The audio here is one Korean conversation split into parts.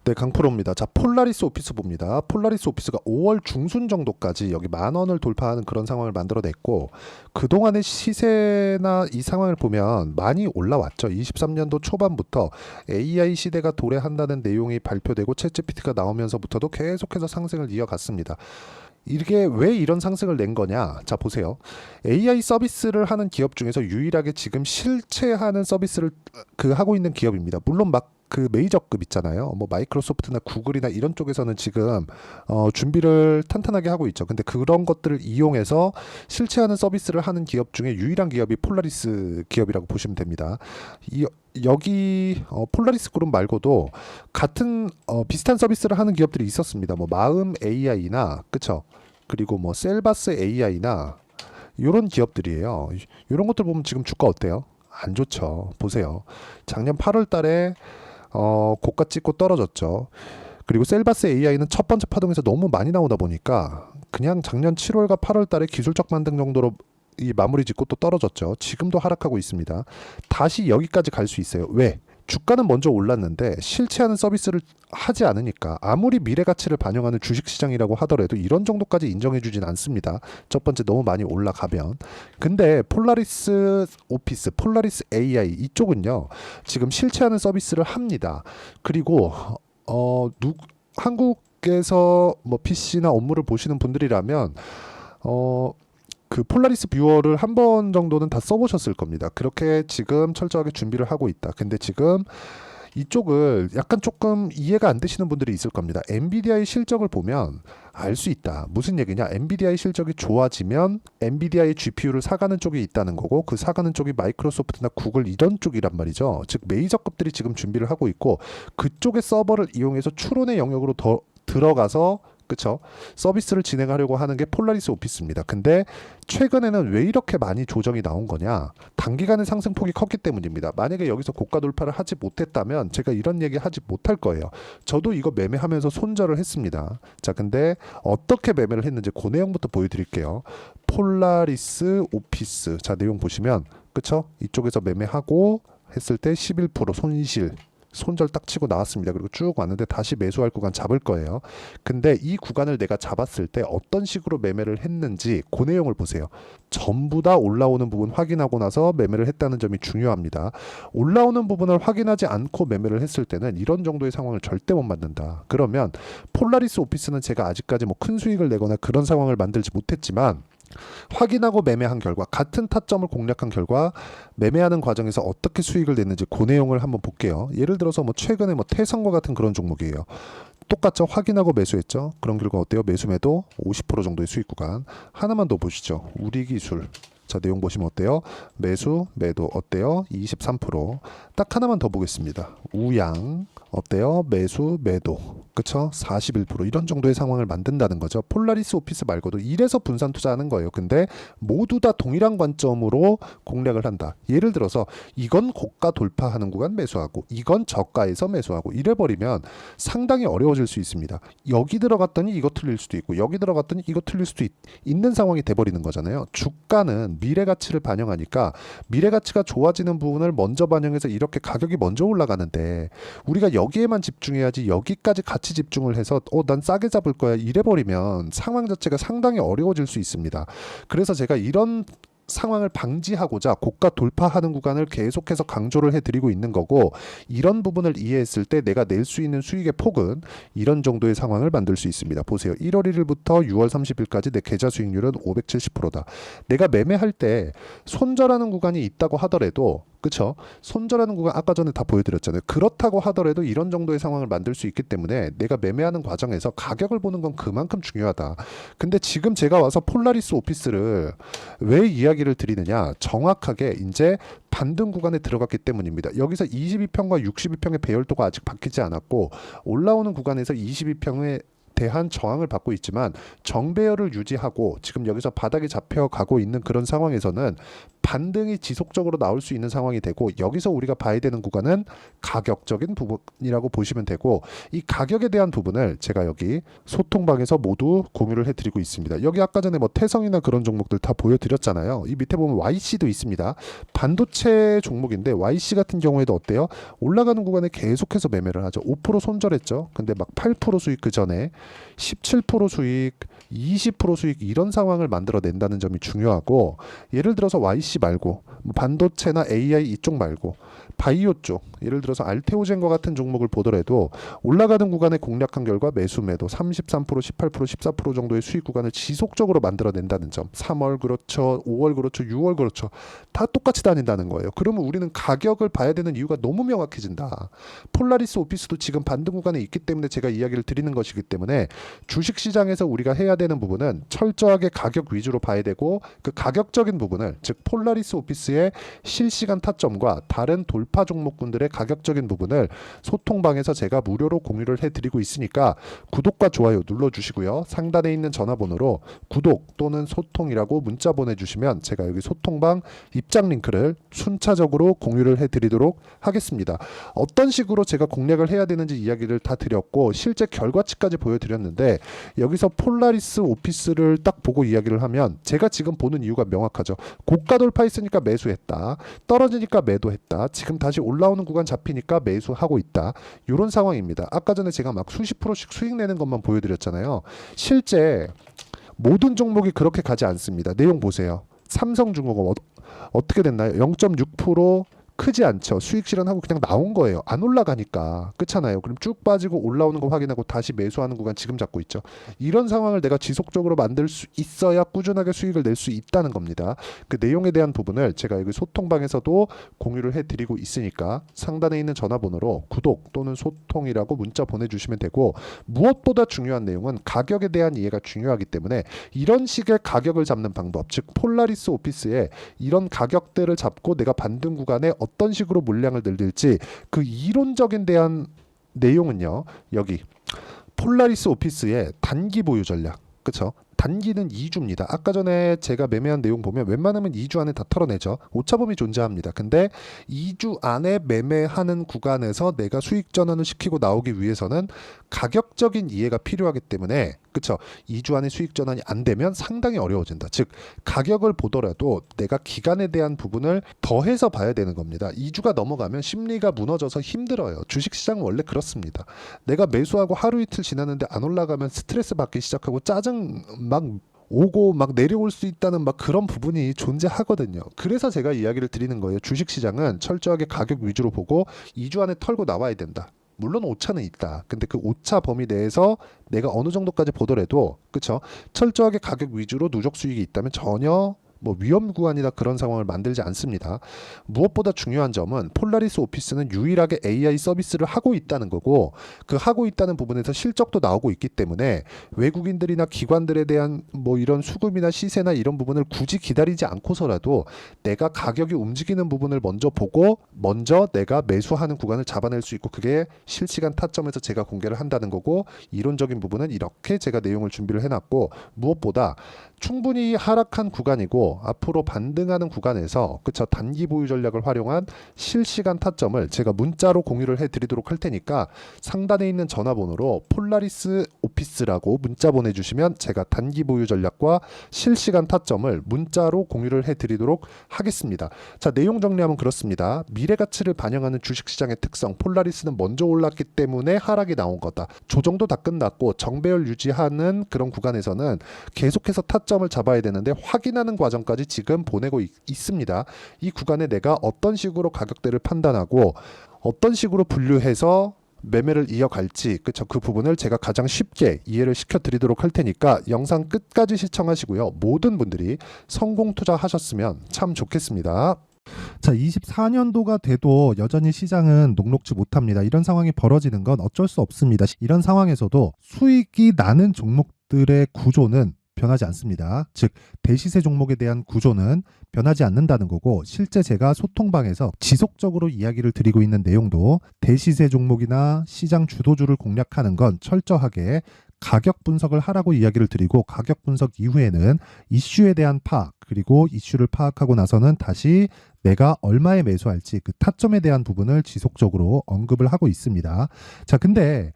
네, 강프로입니다. 자, 폴라리스 오피스 봅니다. 폴라리스 오피스가 5월 중순 정도까지 여기 10,000원을 돌파하는 그런 상황을 만들어냈고, 그동안의 시세나 이 상황을 보면 많이 올라왔죠. 23년도 초반부터 AI 시대가 도래한다는 내용이 발표되고 챗GPT가 나오면서부터도 계속해서 상승을 이어갔습니다. 이게 왜 이런 상승을 낸 거냐? 자, 보세요. AI 서비스를 하는 기업 중에서 유일하게 지금 실체하는 서비스를 하고 있는 기업입니다. 물론 막 그 메이저급 있잖아요. 뭐 마이크로소프트나 구글이나 이런 쪽에서는 지금 준비를 탄탄하게 하고 있죠. 근데 그런 것들을 이용해서 실체하는 서비스를 하는 기업 중에 유일한 기업이 폴라리스 기업이라고 보시면 됩니다. 여기 폴라리스 그룹 말고도 같은 비슷한 서비스를 하는 기업들이 있었습니다. 뭐 마음 AI나 그쵸? 그리고 뭐 셀바스 AI나 이런 기업들이에요. 이런 것들 보면 지금 주가 어때요? 안 좋죠. 보세요. 작년 8월 달에 고가 찍고 떨어졌죠. 그리고 셀바스 AI는 첫 번째 파동에서 너무 많이 나오다 보니까 그냥 작년 7월과 8월 달에 기술적 반등 정도로 이 마무리 짓고 또 떨어졌죠. 지금도 하락하고 있습니다. 다시 여기까지 갈 수 있어요. 왜? 주가는 먼저 올랐는데 실체하는 서비스를 하지 않으니까 아무리 미래 가치를 반영하는 주식시장이라고 하더라도 이런 정도까지 인정해주진 않습니다. 첫 번째 너무 많이 올라가면. 근데 폴라리스 오피스, 폴라리스 AI 이쪽은요. 지금 실체하는 서비스를 합니다. 그리고 한국에서 뭐 PC나 업무를 보시는 분들이라면 그 폴라리스 뷰어를 한 번 정도는 다 써보셨을 겁니다. 그렇게 지금 철저하게 준비를 하고 있다. 근데 지금 이쪽을 약간 조금 이해가 안 되시는 분들이 있을 겁니다. 엔비디아의 실적을 보면 알 수 있다. 무슨 얘기냐? 엔비디아의 실적이 좋아지면 엔비디아의 GPU를 사가는 쪽이 있다는 거고 그 사가는 쪽이 마이크로소프트나 구글 이런 쪽이란 말이죠. 즉 메이저급들이 지금 준비를 하고 있고 그쪽의 서버를 이용해서 추론의 영역으로 더 들어가서 그쵸? 서비스를 진행하려고 하는 게 폴라리스 오피스입니다. 근데 최근에는 왜 이렇게 많이 조정이 나온 거냐? 단기간의 상승폭이 컸기 때문입니다. 만약에 여기서 고가 돌파를 하지 못했다면 제가 이런 얘기 하지 못할 거예요. 저도 이거 매매하면서 손절을 했습니다. 자, 근데 어떻게 매매를 했는지 그 내용부터 보여드릴게요. 폴라리스 오피스. 자, 내용 보시면 그쵸? 이쪽에서 매매하고 했을 때 11% 손절 딱 치고 나왔습니다. 그리고 쭉 왔는데 다시 매수할 구간 잡을 거예요. 근데 이 구간을 내가 잡았을 때 어떤 식으로 매매를 했는지 그 내용을 보세요. 전부 다 올라오는 부분 확인하고 나서 매매를 했다는 점이 중요합니다. 올라오는 부분을 확인하지 않고 매매를 했을 때는 이런 정도의 상황을 절대 못 만든다. 그러면 폴라리스 오피스는 제가 아직까지 뭐 큰 수익을 내거나 그런 상황을 만들지 못했지만 확인하고 매매한 결과 같은 타점을 공략한 결과 매매하는 과정에서 어떻게 수익을 냈는지 그 내용을 한번 볼게요. 예를 들어서 뭐 최근에 뭐 태성과 같은 그런 종목이에요. 똑같죠. 확인하고 매수했죠. 그런 결과 어때요? 매수 매도 50% 정도의 수익 구간. 하나만 더 보시죠. 우리기술. 자, 내용 보시면 어때요? 매수 매도 어때요? 23%. 딱 하나만 더 보겠습니다. 우양 어때요? 매수 매도 그쵸? 41% 이런 정도의 상황을 만든다는 거죠. 폴라리스 오피스 말고도 이래서 분산 투자하는 거예요. 근데 모두 다 동일한 관점으로 공략을 한다. 예를 들어서 이건 고가 돌파하는 구간 매수하고 이건 저가에서 매수하고 이래버리면 상당히 어려워질 수 있습니다. 여기 들어갔더니 이거 틀릴 수도 있고 여기 들어갔더니 이거 틀릴 수도 있는 상황이 돼버리는 거잖아요. 주가는 미래 가치를 반영하니까 미래 가치가 좋아지는 부분을 먼저 반영해서 이렇게 가격이 먼저 올라가는데 우리가 여기에만 집중해야지 여기까지 같이 집중을 해서 난 싸게 잡을 거야 이래버리면 상황 자체가 상당히 어려워질 수 있습니다. 그래서 제가 이런 상황을 방지하고자 고가 돌파하는 구간을 계속해서 강조를 해드리고 있는 거고 이런 부분을 이해했을 때 내가 낼 수 있는 수익의 폭은 이런 정도의 상황을 만들 수 있습니다. 보세요. 1월 1일부터 6월 30일까지 내 계좌 수익률은 570%다. 내가 매매할 때 손절하는 구간이 있다고 하더라도 그쵸? 손절하는 구간 아까 전에 다 보여드렸잖아요. 그렇다고 하더라도 이런 정도의 상황을 만들 수 있기 때문에 내가 매매하는 과정에서 가격을 보는 건 그만큼 중요하다. 근데 지금 제가 와서 폴라리스 오피스를 왜 이야기를 드리느냐? 정확하게 이제 반등 구간에 들어갔기 때문입니다. 여기서 22평과 62평의 배열도가 아직 바뀌지 않았고 올라오는 구간에서 22평의 대한 저항을 받고 있지만 정배열을 유지하고 지금 여기서 바닥이 잡혀가고 있는 그런 상황에서는 반등이 지속적으로 나올 수 있는 상황이 되고, 여기서 우리가 봐야 되는 구간은 가격적인 부분이라고 보시면 되고, 이 가격에 대한 부분을 제가 여기 소통방에서 모두 공유를 해드리고 있습니다. 여기 아까 전에 뭐 태성이나 그런 종목들 다 보여드렸잖아요. 이 밑에 보면 YC도 있습니다. 반도체 종목인데 YC 같은 경우에도 어때요? 올라가는 구간에 계속해서 매매를 하죠. 5% 손절했죠. 근데 막 8% 수익, 그 전에 17% 수익, 20% 수익, 이런 상황을 만들어낸다는 점이 중요하고, 예를 들어서 YC 말고 뭐 반도체나 AI 이쪽 말고 바이오 쪽, 예를 들어서 알테오젠과 같은 종목을 보더라도 올라가는 구간에 공략한 결과 매수 매도 33%, 18%, 14% 정도의 수익 구간을 지속적으로 만들어낸다는 점. 3월 그렇죠, 5월 그렇죠, 6월 그렇죠. 다 똑같이 다닌다는 거예요. 그러면 우리는 가격을 봐야 되는 이유가 너무 명확해진다. 폴라리스 오피스도 지금 반등 구간에 있기 때문에 제가 이야기를 드리는 것이기 때문에, 주식시장에서 우리가 해야 되는 부분은 철저하게 가격 위주로 봐야 되고, 그 가격적인 부분을, 즉 폴라리스 오피스의 실시간 타점과 다른 돌파 종목군들의 가격적인 부분을 소통방에서 제가 무료로 공유를 해드리고 있으니까 구독과 좋아요 눌러주시고요. 상단에 있는 전화번호로 구독 또는 소통이라고 문자 보내주시면 제가 여기 소통방 입장 링크를 순차적으로 공유를 해드리도록 하겠습니다. 어떤 식으로 제가 공략을 해야 되는지 이야기를 다 드렸고, 실제 결과치까지 보여드렸는데, 여기서 폴라리스 오피스를 딱 보고 이야기를 하면 제가 지금 보는 이유가 명확하죠. 고가 돌파했으니까 매수했다, 떨어지니까 매도했다, 지금 다시 올라오는 구간 잡히니까 매수하고 있다, 이런 상황입니다. 아까 전에 제가 막 수십 프로씩 수익 내는 것만 보여드렸잖아요. 실제 모든 종목이 그렇게 가지 않습니다. 내용 보세요. 삼성중공업 어떻게 됐나요? 0.6% 크지 않죠. 수익 실현하고 그냥 나온 거예요. 안 올라가니까. 그렇잖아요. 그럼 쭉 빠지고 올라오는 거 확인하고 다시 매수하는 구간 지금 잡고 있죠. 이런 상황을 내가 지속적으로 만들 수 있어야 꾸준하게 수익을 낼 수 있다는 겁니다. 그 내용에 대한 부분을 제가 여기 소통방에서도 공유를 해드리고 있으니까 상단에 있는 전화번호로 구독 또는 소통이라고 문자 보내주시면 되고, 무엇보다 중요한 내용은 가격에 대한 이해가 중요하기 때문에 이런 식의 가격을 잡는 방법, 즉 폴라리스 오피스의 이런 가격대를 잡고 내가 반등 구간에 어떤 식으로 물량을 늘릴지, 그 이론적인 대한 내용은요, 여기 폴라리스 오피스의 단기 보유 전략, 그쵸? 단기는 2주입니다. 아까 전에 제가 매매한 내용 보면 웬만하면 2주 안에 다 털어내죠. 오차범위 존재합니다. 근데 2주 안에 매매하는 구간에서 내가 수익 전환을 시키고 나오기 위해서는 가격적인 이해가 필요하기 때문에, 그쵸? 2주 안에 수익 전환이 안 되면 상당히 어려워진다. 즉 가격을 보더라도 내가 기간에 대한 부분을 더해서 봐야 되는 겁니다. 2주가 넘어가면 심리가 무너져서 힘들어요. 주식시장은 원래 그렇습니다. 내가 매수하고 하루 이틀 지났는데 안 올라가면 스트레스 받기 시작하고 짜증 막 오고 막 내려올 수 있다는 막 그런 부분이 존재하거든요. 그래서 제가 이야기를 드리는 거예요. 주식시장은 철저하게 가격 위주로 보고 2주 안에 털고 나와야 된다. 물론 오차는 있다. 근데 그 오차 범위 내에서 내가 어느 정도까지 보더라도, 그쵸? 철저하게 가격 위주로 누적 수익이 있다면 전혀 뭐 위험 구간이나 그런 상황을 만들지 않습니다. 무엇보다 중요한 점은 폴라리스 오피스는 유일하게 AI 서비스를 하고 있다는 거고, 그 하고 있다는 부분에서 실적도 나오고 있기 때문에 외국인들이나 기관들에 대한 뭐 이런 수급이나 시세나 이런 부분을 굳이 기다리지 않고서라도 내가 가격이 움직이는 부분을 먼저 보고 먼저 내가 매수하는 구간을 잡아낼 수 있고, 그게 실시간 타점에서 제가 공개를 한다는 거고, 이론적인 부분은 이렇게 제가 내용을 준비를 해놨고, 무엇보다 충분히 하락한 구간이고 앞으로 반등하는 구간에서, 그쵸, 단기 보유 전략을 활용한 실시간 타점을 제가 문자로 공유를 해드리도록 할 테니까 상단에 있는 전화번호로 폴라리스 오피스라고 문자 보내주시면 제가 단기 보유 전략과 실시간 타점을 문자로 공유를 해드리도록 하겠습니다. 자, 내용 정리하면 그렇습니다. 미래 가치를 반영하는 주식시장의 특성, 폴라리스는 먼저 올랐기 때문에 하락이 나온 거다. 조정도 다 끝났고 정배열 유지하는 그런 구간에서는 계속해서 타점을 잡아야 되는데 확인하는 과정까지 지금 보내고 있습니다. 이 구간에 내가 어떤 식으로 가격대를 판단하고 어떤 식으로 분류해서 매매를 이어갈지, 그쵸, 그 부분을 제가 가장 쉽게 이해를 시켜드리도록 할 테니까 영상 끝까지 시청하시고요. 모든 분들이 성공 투자하셨으면 참 좋겠습니다. 자, 24년도가 돼도 여전히 시장은 녹록지 못합니다. 이런 상황이 벌어지는 건 어쩔 수 없습니다. 이런 상황에서도 수익이 나는 종목들의 구조는 변하지 않습니다. 즉 대시세 종목에 대한 구조는 변하지 않는다는 거고, 실제 제가 소통방에서 지속적으로 이야기를 드리고 있는 내용도 대시세 종목이나 시장 주도주를 공략하는 건 철저하게 가격 분석을 하라고 이야기를 드리고, 가격 분석 이후에는 이슈에 대한 파악, 그리고 이슈를 파악하고 나서는 다시 내가 얼마에 매수할지 그 타점에 대한 부분을 지속적으로 언급을 하고 있습니다. 자, 근데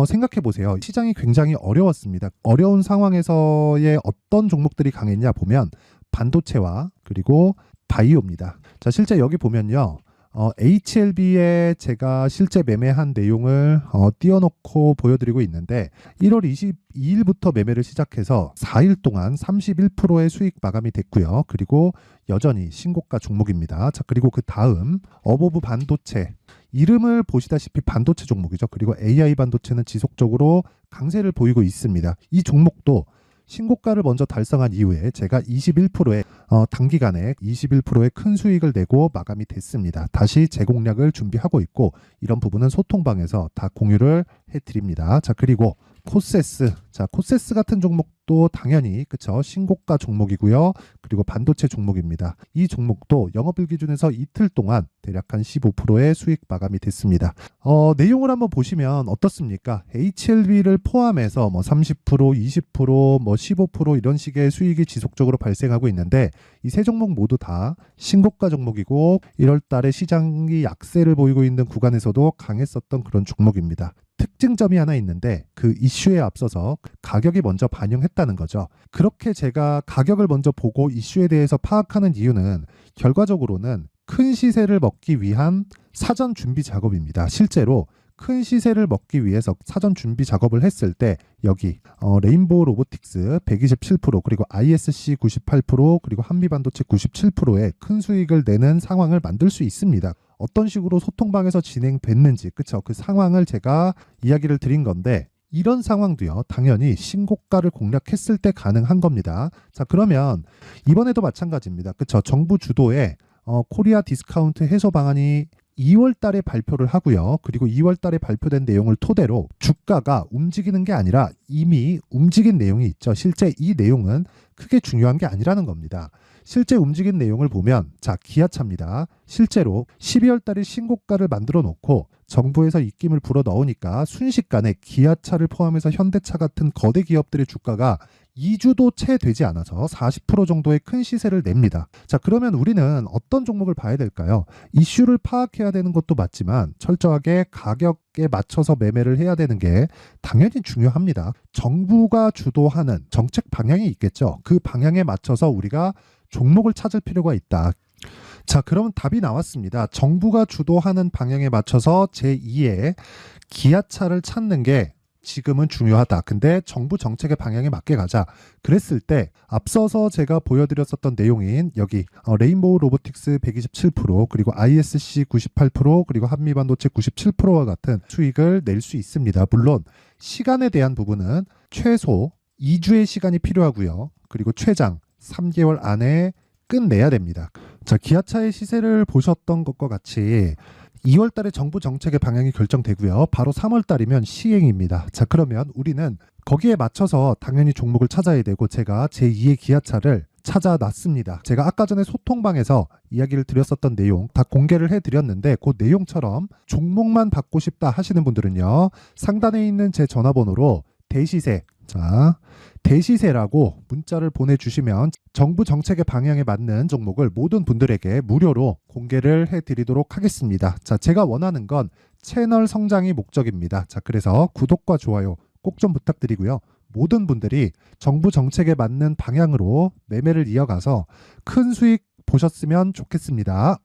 생각해 보세요. 시장이 굉장히 어려웠습니다. 어려운 상황에서의 어떤 종목들이 강했냐 보면 반도체와 그리고 바이오입니다. 자, 실제 여기 보면요. HLB에 제가 실제 매매한 내용을 띄워놓고 보여드리고 있는데 1월 22일부터 매매를 시작해서 4일 동안 31%의 수익 마감이 됐고요. 그리고 여전히 신고가 종목입니다. 자, 그리고 그 다음 어보브 반도체, 이름을 보시다시피 반도체 종목이죠. 그리고 AI 반도체는 지속적으로 강세를 보이고 있습니다. 이 종목도 신고가를 먼저 달성한 이후에 제가 21%의 단기간에 21%의 큰 수익을 내고 마감이 됐습니다. 다시 재공략을 준비하고 있고, 이런 부분은 소통방에서 다 공유를 해드립니다. 자, 그리고 코세스. 자, 코세스 같은 종목도 당연히 그쵸, 신고가 종목이고요. 그리고 반도체 종목입니다. 이 종목도 영업일 기준에서 이틀 동안 대략 한 15%의 수익 마감이 됐습니다. 내용을 한번 보시면 어떻습니까? HLB를 포함해서 뭐 30%, 20%, 뭐 15% 이런 식의 수익이 지속적으로 발생하고 있는데, 이 세 종목 모두 다 신고가 종목이고 1월 달에 시장이 약세를 보이고 있는 구간에서도 강했었던 그런 종목입니다. 특징점이 하나 있는데, 그 이슈에 앞서서 가격이 먼저 반영했다는 거죠. 그렇게 제가 가격을 먼저 보고 이슈에 대해서 파악하는 이유는 결과적으로는 큰 시세를 먹기 위한 사전 준비 작업입니다. 실제로 큰 시세를 먹기 위해서 사전 준비 작업을 했을 때 여기 레인보우 로보틱스 127%, 그리고 ISC 98%, 그리고 한미반도체 97%의 큰 수익을 내는 상황을 만들 수 있습니다. 어떤 식으로 소통방에서 진행됐는지, 그쵸? 그 상황을 제가 이야기를 드린 건데, 이런 상황도요, 당연히 신고가를 공략했을 때 가능한 겁니다. 자, 그러면 이번에도 마찬가지입니다. 그쵸? 정부 주도의 코리아 디스카운트 해소 방안이 2월 달에 발표를 하고요. 그리고 2월 달에 발표된 내용을 토대로 주가가 움직이는 게 아니라 이미 움직인 내용이 있죠. 실제 이 내용은 크게 중요한 게 아니라는 겁니다. 실제 움직인 내용을 보면, 자, 기아차입니다. 실제로 12월 달에 신고가를 만들어 놓고 정부에서 입김을 불어 넣으니까 순식간에 기아차를 포함해서 현대차 같은 거대 기업들의 주가가 2주도 채 되지 않아서 40% 정도의 큰 시세를 냅니다. 자, 그러면 우리는 어떤 종목을 봐야 될까요? 이슈를 파악해야 되는 것도 맞지만 철저하게 가격에 맞춰서 매매를 해야 되는 게 당연히 중요합니다. 정부가 주도하는 정책 방향이 있겠죠. 그 방향에 맞춰서 우리가 종목을 찾을 필요가 있다. 자, 그러면 답이 나왔습니다. 정부가 주도하는 방향에 맞춰서 제2의 기아차를 찾는 게 지금은 중요하다. 근데 정부 정책의 방향에 맞게 가자. 그랬을 때 앞서서 제가 보여드렸었던 내용인 여기 레인보우 로보틱스 127%, 그리고 ISC 98%, 그리고 한미반도체 97%와 같은 수익을 낼 수 있습니다. 물론 시간에 대한 부분은 최소 2주의 시간이 필요하고요. 그리고 최장 3개월 안에 끝내야 됩니다. 자, 기아차의 시세를 보셨던 것과 같이 2월 달에 정부 정책의 방향이 결정되고요. 바로 3월 달이면 시행입니다. 자, 그러면 우리는 거기에 맞춰서 당연히 종목을 찾아야 되고, 제가 제2의 기아차를 찾아놨습니다. 제가 아까 전에 소통방에서 이야기를 드렸었던 내용 다 공개를 해드렸는데, 그 내용처럼 종목만 받고 싶다 하시는 분들은요, 상단에 있는 제 전화번호로 대시세, 자, 대시세라고 문자를 보내주시면 정부 정책의 방향에 맞는 종목을 모든 분들에게 무료로 공개를 해드리도록 하겠습니다. 자, 제가 원하는 건 채널 성장이 목적입니다. 자, 그래서 구독과 좋아요 꼭 좀 부탁드리고요. 모든 분들이 정부 정책에 맞는 방향으로 매매를 이어가서 큰 수익 보셨으면 좋겠습니다.